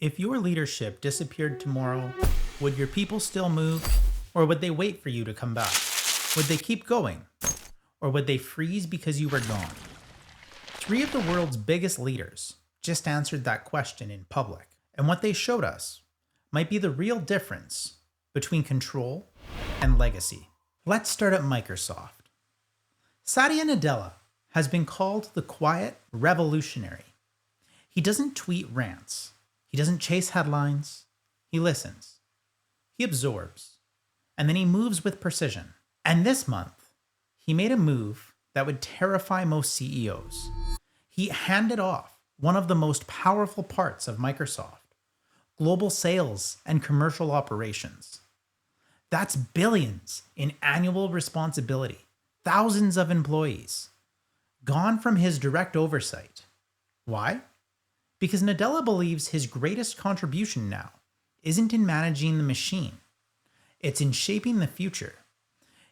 If your leadership disappeared tomorrow, would your people still move? Or would they wait for you to come back? Would they keep going? Or would they freeze because you were gone? Three of the world's biggest leaders just answered that question in public. And what they showed us might be the real difference between control and legacy. Let's start at Microsoft. Satya Nadella has been called the quiet revolutionary. He doesn't tweet rants. He doesn't chase headlines. He listens. He absorbs. And then he moves with precision. And this month, he made a move that would terrify most CEOs. He handed off one of the most powerful parts of Microsoft, global sales and commercial operations. That's billions in annual responsibility, thousands of employees, gone from his direct oversight. Why? Because Nadella believes his greatest contribution now isn't in managing the machine, it's in shaping the future.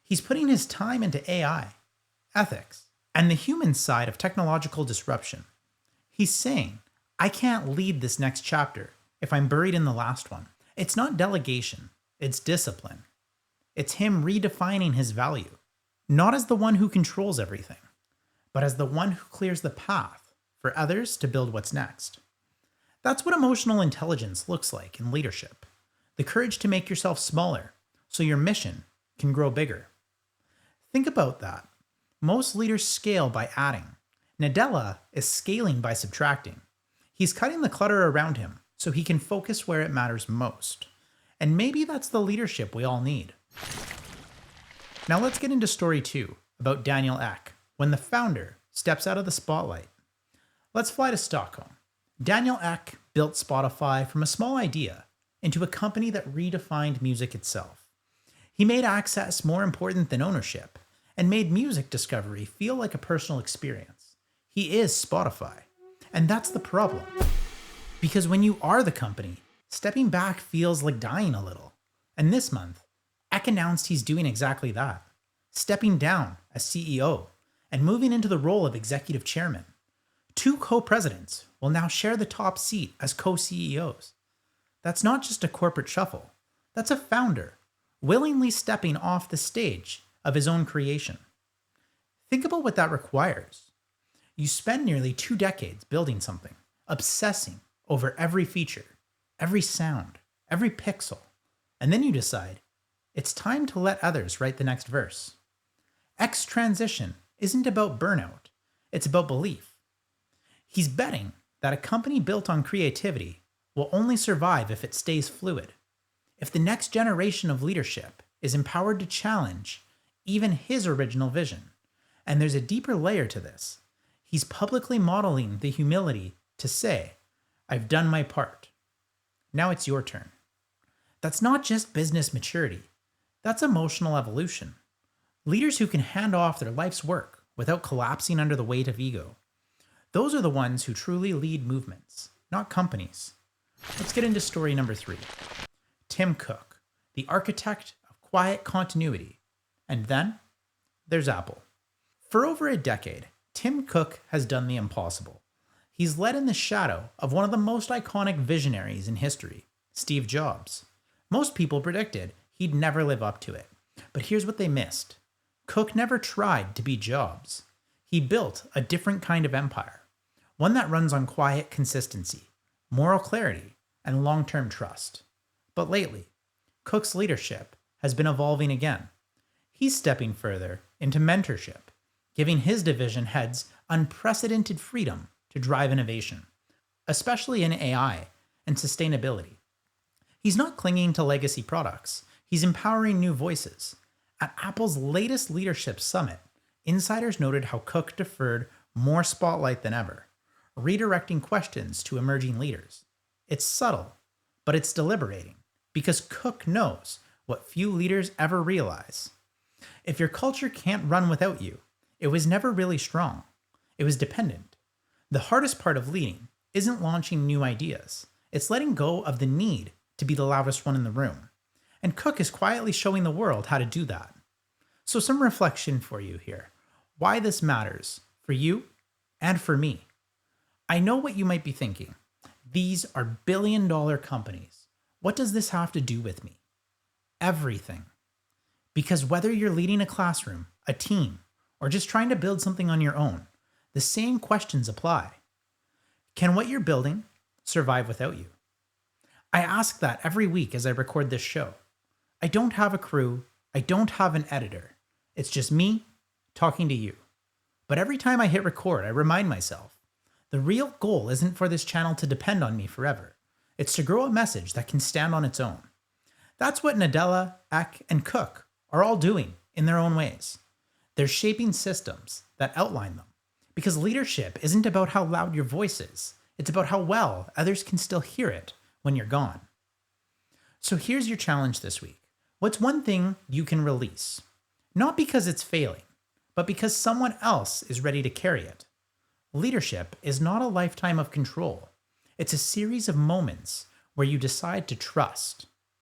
He's putting his time into AI, ethics, and the human side of technological disruption. He's saying, I can't lead this next chapter if I'm buried in the last one. It's not delegation, it's discipline. It's him redefining his value, not as the one who controls everything, but as the one who clears the path for others to build what's next. That's what emotional intelligence looks like in leadership. The courage to make yourself smaller so your mission can grow bigger. Think about that. Most leaders scale by adding. Nadella is scaling by subtracting. He's cutting the clutter around him so he can focus where it matters most. And maybe that's the leadership we all need. Now let's get into story 2 about Daniel Ek, when the founder steps out of the spotlight. Let's fly to Stockholm. Daniel Ek built Spotify from a small idea into a company that redefined music itself. He made access more important than ownership and made music discovery feel like a personal experience. He is Spotify. And that's the problem. Because when you are the company, stepping back feels like dying a little. And this month, Ek announced he's doing exactly that, stepping down as CEO and moving into the role of executive chairman. 2 co-presidents will now share the top seat as co-CEOs. That's not just a corporate shuffle. That's a founder willingly stepping off the stage of his own creation. Think about what that requires. You spend nearly 2 decades building something, obsessing over every feature, every sound, every pixel, and then you decide it's time to let others write the next verse. Ek's transition isn't about burnout, it's about belief. He's betting that a company built on creativity will only survive if it stays fluid, if the next generation of leadership is empowered to challenge even his original vision. And there's a deeper layer to this. He's publicly modeling the humility to say, I've done my part. Now it's your turn. That's not just business maturity. That's emotional evolution. Leaders who can hand off their life's work without collapsing under the weight of ego. Those are the ones who truly lead movements, not companies. Let's get into story number 3. Tim Cook, the architect of quiet continuity. And then there's Apple. For over a decade, Tim Cook has done the impossible. He's led in the shadow of one of the most iconic visionaries in history, Steve Jobs. Most people predicted he'd never live up to it. But here's what they missed. Cook never tried to be Jobs. He built a different kind of empire, one that runs on quiet consistency, moral clarity, and long-term trust. But lately, Cook's leadership has been evolving again. He's stepping further into mentorship, giving his division heads unprecedented freedom to drive innovation, especially in AI and sustainability. He's not clinging to legacy products. He's empowering new voices. At Apple's latest leadership summit, insiders noted how Cook deferred more spotlight than ever, redirecting questions to emerging leaders. It's subtle, but it's deliberating, because Cook knows what few leaders ever realize. If your culture can't run without you, it was never really strong. It was dependent. The hardest part of leading isn't launching new ideas. It's letting go of the need to be the loudest one in the room. And Cook is quietly showing the world how to do that. So some reflection for you here. Why this matters for you and for me. I know what you might be thinking. These are billion-dollar companies. What does this have to do with me? Everything. Because whether you're leading a classroom, a team, or just trying to build something on your own, the same questions apply. Can what you're building survive without you? I ask that every week as I record this show. I don't have a crew. I don't have an editor. It's just me talking to you. But every time I hit record, I remind myself, the real goal isn't for this channel to depend on me forever. It's to grow a message that can stand on its own. That's what Nadella, Eck, and Cook are all doing in their own ways. They're shaping systems that outline them. Because leadership isn't about how loud your voice is. It's about how well others can still hear it when you're gone. So here's your challenge this week. What's one thing you can release? Not because it's failing, but because someone else is ready to carry it. Leadership is not a lifetime of control. It's a series of moments where you decide to trust.